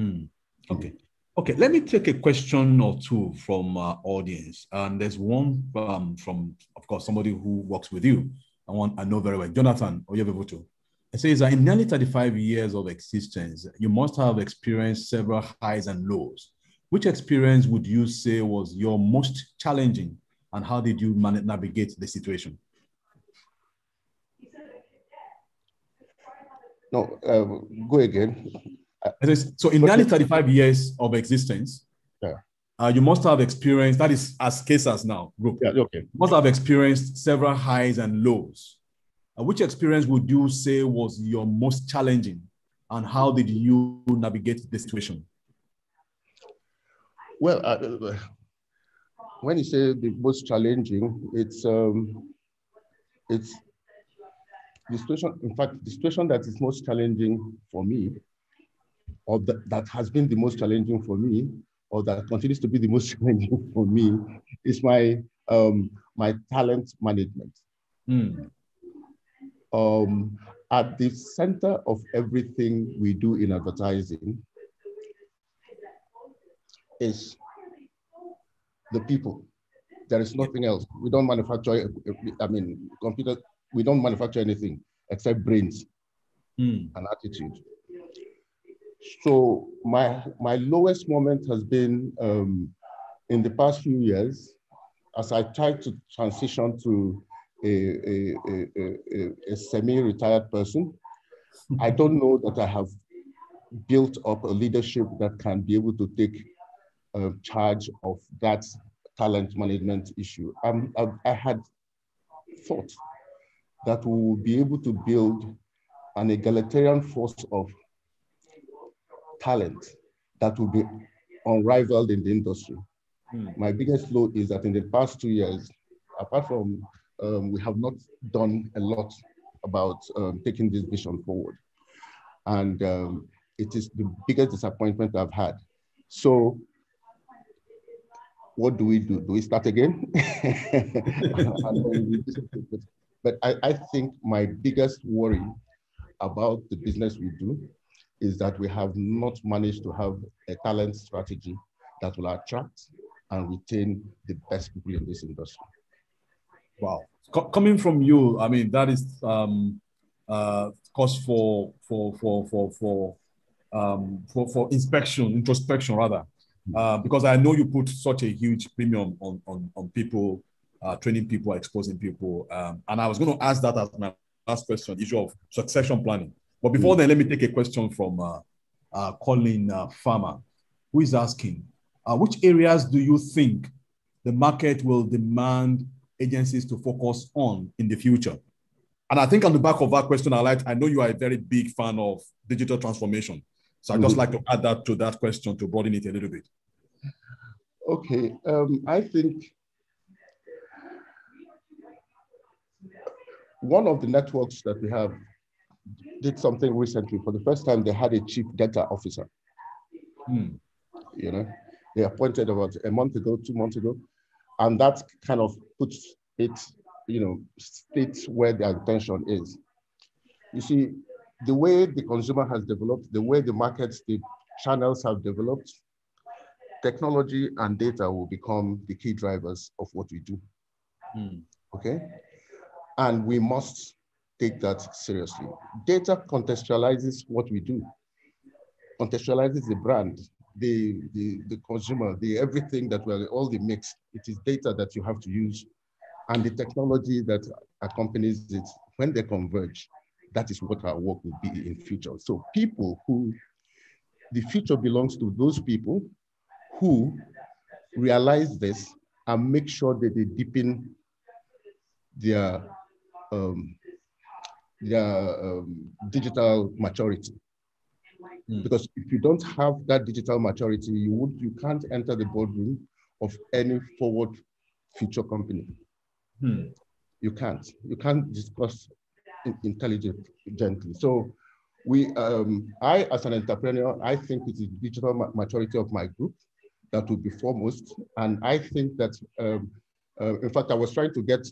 Okay. Okay, let me take a question or two from our audience. And there's one from, of course, somebody who works with you. I know very well, Jonathan Oyebebutu. It says that in nearly 35 years of existence, you must have experienced several highs and lows. Which experience would you say was your most challenging, and how did you navigate the situation? No, go again. So in nearly 35 years of existence, you must have experienced, that is as cases now, group. Yeah, okay. You must have experienced several highs and lows. Which experience would you say was your most challenging, and how did you navigate the situation? Well, when you say the most challenging, it's the situation. In fact, the situation that is most challenging for me, or that has been the most challenging for me, or that continues to be the most challenging for me, is my my talent management. At the center of everything we do in advertising is the people. There is nothing else. We don't manufacture, computers, we don't manufacture anything except brains and attitude. So my lowest moment has been in the past few years, as I tried to transition to a semi-retired person. I don't know that I have built up a leadership that can be able to take charge of that talent management issue. I had thought that we would be able to build an egalitarian force of talent that will be unrivaled in the industry. My biggest low is that in the past 2 years, apart from we have not done a lot about taking this vision forward. And it is the biggest disappointment I've had. So what do? Do we start again? But I think my biggest worry about the business we do is that we have not managed to have a talent strategy that will attract and retain the best people in this industry. Wow. Coming from you, I mean, that is cause for introspection rather, because I know you put such a huge premium on people, training people, exposing people, and I was going to ask that as my last question, issue of succession planning. But before then, let me take a question from Colin Farmer, who is asking, which areas do you think the market will demand agencies to focus on in the future? And I think on the back of that question, I know you are a very big fan of digital transformation. So I'd just like to add that to that question to broaden it a little bit. Okay, I think one of the networks that we have did something recently. For the first time, they had a chief data officer. You know, they appointed about a month ago, 2 months ago. And that kind of puts it, states where the attention is. You see, the way the consumer has developed, the way the markets, the channels have developed, technology and data will become the key drivers of what we do. Okay? And we must take that seriously. Data contextualizes what we do, contextualizes the brand, the consumer, the everything that we're all the mix. It is data that you have to use, and the technology that accompanies it. When they converge, that is what our work will be in future. So the future belongs to those people who realize this and make sure that they deepen their digital maturity. Because if you don't have that digital maturity, you can't enter the boardroom of any forward future company. You can't discuss intelligently. So I, as an entrepreneur, I think it is digital maturity of my group that would be foremost. And I think that, in fact, I was trying to get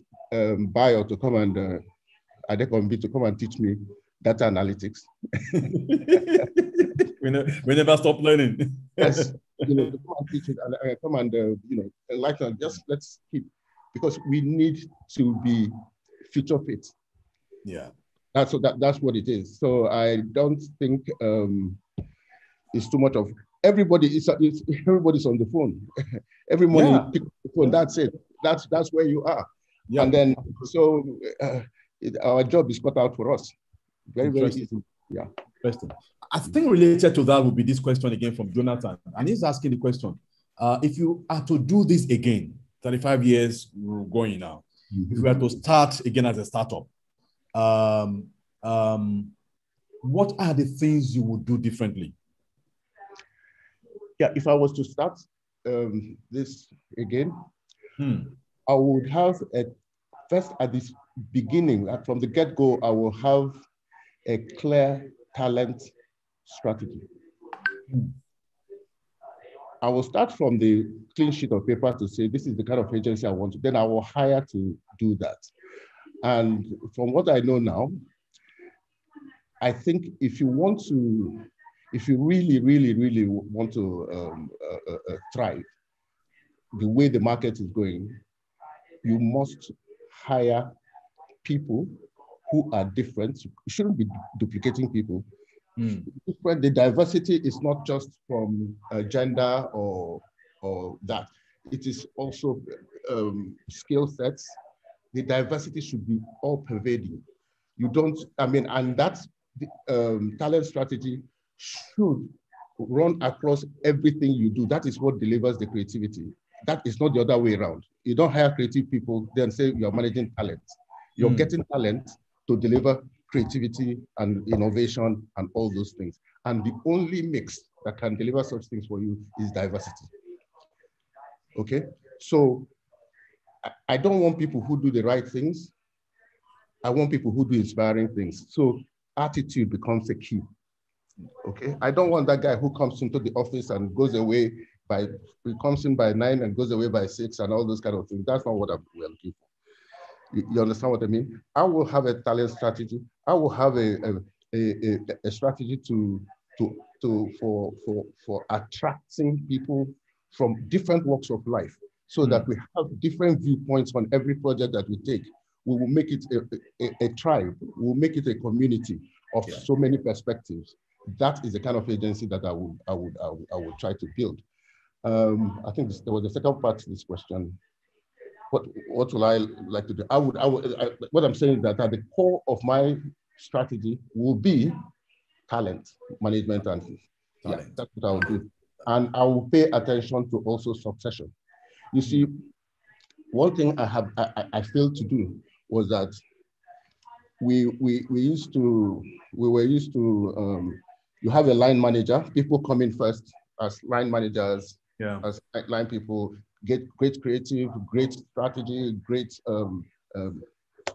Bayo to come and Adekombi to come and teach me data analytics. we never stop learning. Yes, to come and teach it and come and enlighten. Just let's keep, because we need to be future fit. Yeah, that's what it is. So I don't think it's too much of everybody's on the phone. Every morning pick up the phone. That's it. That's where you are. Yeah. And then so our job is cut out for us. Very easy. Yeah. Interesting. I think related to that would be this question again from Jonathan, and he's asking the question: if you are to do this again, 35 years going now, if we are to start again as a startup, what are the things you would do differently? Yeah, if I was to start this again, I would have first at this beginning, from the get-go, I will have a clear talent strategy. I will start from the clean sheet of paper to say, this is the kind of agency I want to, then I will hire to do that. And from what I know now, I think if you really, really, really want to thrive, the way the market is going, you must hire people who are different. You shouldn't be duplicating people. The diversity is not just from gender or that. It is also skill sets. The diversity should be all pervading. And that's the talent strategy should run across everything you do. That is what delivers the creativity. That is not the other way around. You don't hire creative people, then say you're managing talent. You're getting talent to deliver creativity and innovation and all those things. And the only mix that can deliver such things for you is diversity. Okay? So I don't want people who do the right things. I want people who do inspiring things. So attitude becomes a key. Okay? I don't want that guy who comes into the office and goes away he comes in by 9 and goes away by 6 and all those kind of things. That's not what we're looking for. You understand what I mean? I will have a talent strategy. I will have a strategy for attracting people from different walks of life, so that we have different viewpoints on every project that we take. We will make it a tribe. We will make it a community of so many perspectives. That is the kind of agency that I would try to build. I think there was the second part to this question. What will I like to do? What I'm saying is that at the core of my strategy will be talent management, and that's what I will do. And I will pay attention to also succession. You see, one thing I failed to do was that we were used to you have a line manager, people come in first as line managers, as line people, get great creative, great strategy, great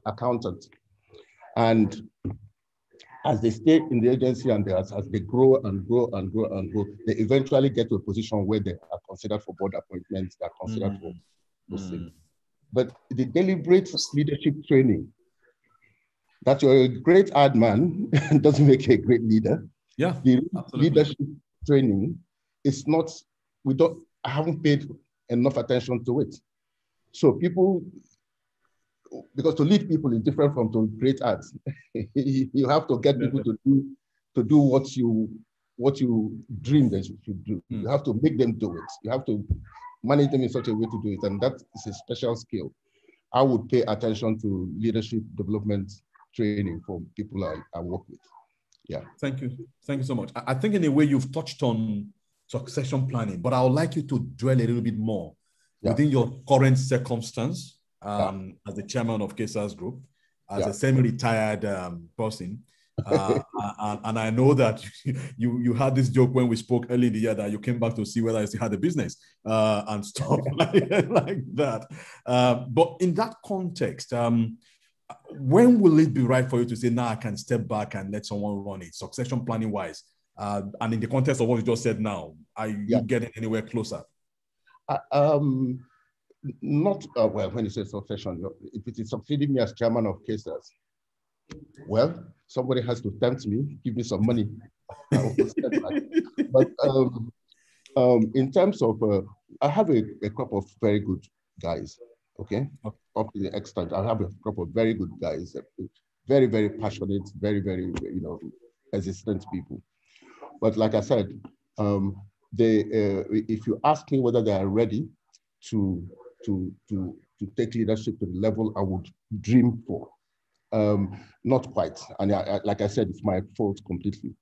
accountant. And as they stay in the agency and as they grow and grow and grow and grow, they eventually get to a position where they are considered for board appointments, they are considered for those things. But the deliberate leadership training, that you're a great ad man doesn't make you a great leader. Yeah, the absolutely. Leadership training is not, I haven't paid enough attention to it. So people, because to lead people is different from to create ads. You have to get people to do what you dream they should do. You have to make them do it. You have to manage them in such a way to do it. And that is a special skill. I would pay attention to leadership development training for people I work with. Yeah. Thank you. Thank you so much. I think in a way you've touched on succession planning, but I would like you to dwell a little bit more within your current circumstance, Yeah. as the chairman of KSAS Group, as Yeah. a semi-retired person, and I know that you had this joke when we spoke early in the year that you came back to see whether you still had a business and stuff like that. But in that context, when will it be right for you to say, now I can step back and let someone run it, succession planning wise? And in the context of what you just said now, are you getting anywhere closer? Not, well, when you say succession, if it is succeeding me as chairman of KSAS, well, somebody has to tempt me, give me some money. But in terms of, I have a crop of very good guys, okay? Up to the extent, I have a crop of very good guys, very, very passionate, very, very, persistent people. But like I said, if you ask me whether they are ready to take leadership to the level I would dream for, not quite. And like I said, it's my fault completely.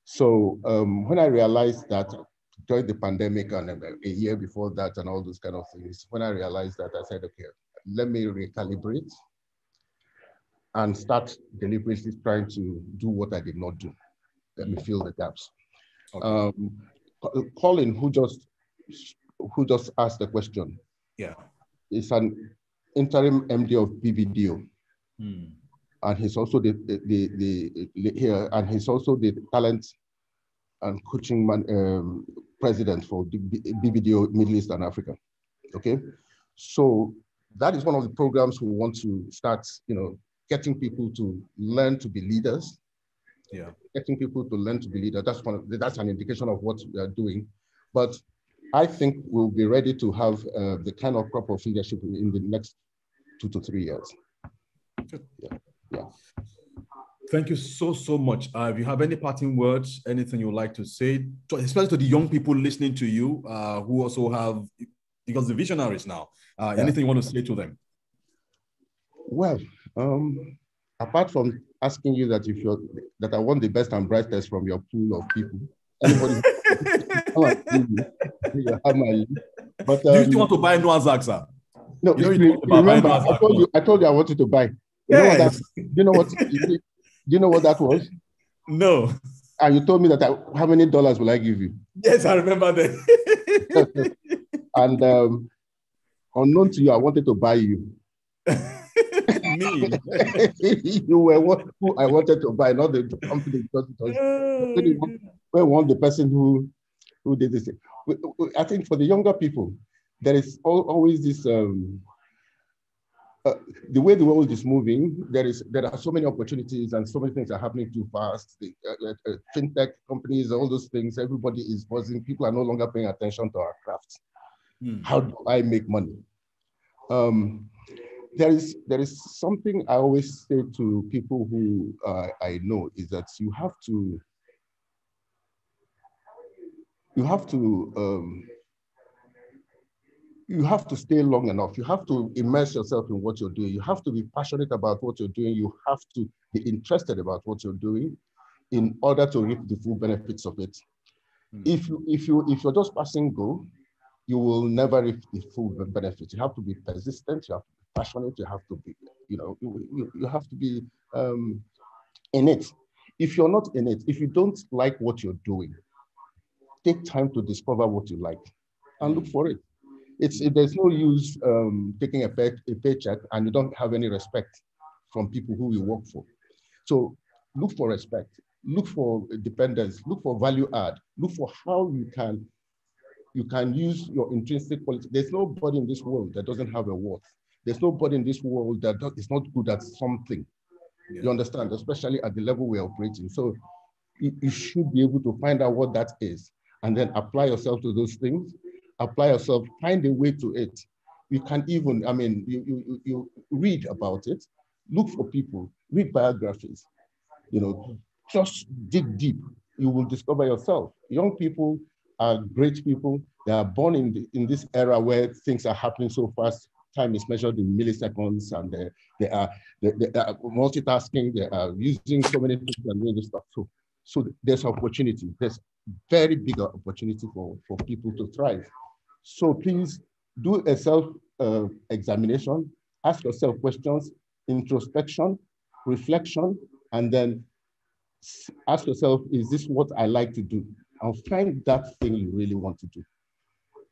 So when I realized that during the pandemic and a year before that and all those kind of things, when I realized that, I said, okay, let me recalibrate and start deliberately trying to do what I did not do. Let me fill the gaps. Okay. Colin, who just asked the question, is an interim MD of BBDO. And he's also the talent and coaching president for the BBDO Middle East and Africa. Okay, so that is one of the programs we want to start. Getting people to learn to be leaders. Yeah, getting people to learn to be leaders. That's an indication of what we are doing. But I think we'll be ready to have the kind of crop of leadership in the next 2 to 3 years. Yeah. Thank you so much. If you have any parting words, anything you would like to say, especially to the young people listening to you, who also have, because the visionaries now, anything you want to say to them? Well, apart from asking you that that I want the best and brightest from your pool of people, anybody you have my. But do you still want to buy Noah's Ark, sir? No, remember, I told you I wanted to buy. You know what that? You know what? Do you know what that was? No. And you told me that how many dollars will I give you? Yes, I remember that. And unknown to you, I wanted to buy you. Me? You were who I wanted to buy, not the company, because it was the person who did this. I think for the younger people, there is always this. The way the world is moving, there are so many opportunities and so many things are happening too fast. The fintech companies, all those things, everybody is buzzing. People are no longer paying attention to our crafts. How do I make money? There is something I always say to people who I know, is that you have to stay long enough. You have to immerse yourself in what you're doing. You have to be passionate about what you're doing. You have to be interested about what you're doing in order to reap the full benefits of it. If you're just passing go, you will never reap the full benefits. You have to be persistent. You have to be passionate. You have to be, you have to be in it. If you're not in it, if you don't like what you're doing, take time to discover what you like and look for it. There's no use taking a paycheck and you don't have any respect from people who you work for. So look for respect, look for dependence, look for value add, look for how you can use your intrinsic quality. There's nobody in this world that doesn't have a worth. There's nobody in this world that is not good at something. You understand, especially at the level we're operating. So you should be able to find out what that is and then apply yourself to those things. Apply yourself, find a way to it. You can even, you read about it, look for people, read biographies, just dig deep. You will discover yourself. Young people are great people. They are born in this era where things are happening so fast. Time is measured in milliseconds, and they are multitasking. They are using so many things and doing this stuff. So there's opportunity. There's very big opportunity for people to thrive. So please do a self-examination, ask yourself questions, introspection, reflection, and then ask yourself, is this what I like to do? And find that thing you really want to do.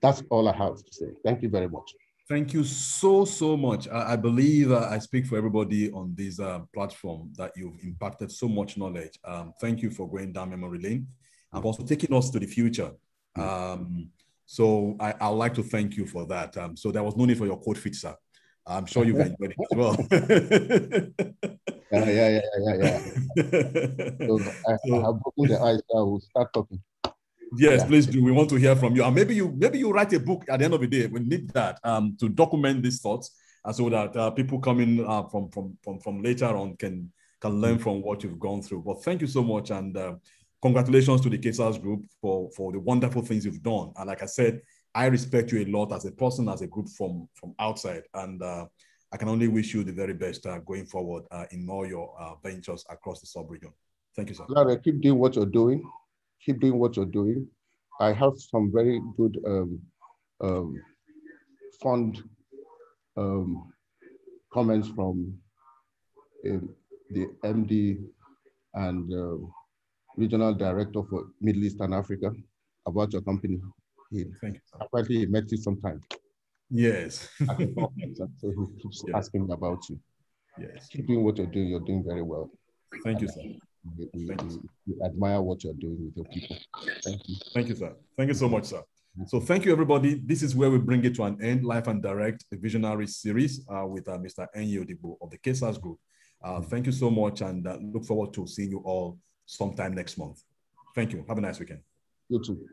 That's all I have to say. Thank you very much. Thank you so, so much. I believe I speak for everybody on this platform that you've impacted so much knowledge. Thank you for going down memory lane and also taking us to the future. So I'd like to thank you for that. So there was no need for your code fit, sir. I'm sure you've enjoyed it as well. Yeah. So I have broken the ice. I will start talking. Yes, please do. We want to hear from you. And maybe you write a book at the end of the day. We need that to document these thoughts, so that people coming from later on can learn from what you've gone through. But thank you so much, and congratulations to the KSAS group for the wonderful things you've done. And like I said, I respect you a lot as a person, as a group from outside, and I can only wish you the very best going forward in all your ventures across the sub-region. Thank you, sir. Lanre, keep doing what you're doing. Keep doing what you're doing. I have some very good fond comments from the MD and regional director for Middle East and Africa about your company. Thank you. Apparently, he met you sometime. Yes. So he keeps asking about you. Yes. Keep doing what you're doing. You're doing very well. Thank you, sir. We admire what you're doing with your people. Thank you. Thank you, sir. Thank you so much, sir. So thank you, everybody. This is where we bring it to an end, Live and Direct, the Visionaries series with Mr. Enyi Odigbo of the KSAS Group. Thank you so much, and look forward to seeing you all sometime next month. Thank you. Have a nice weekend. You too.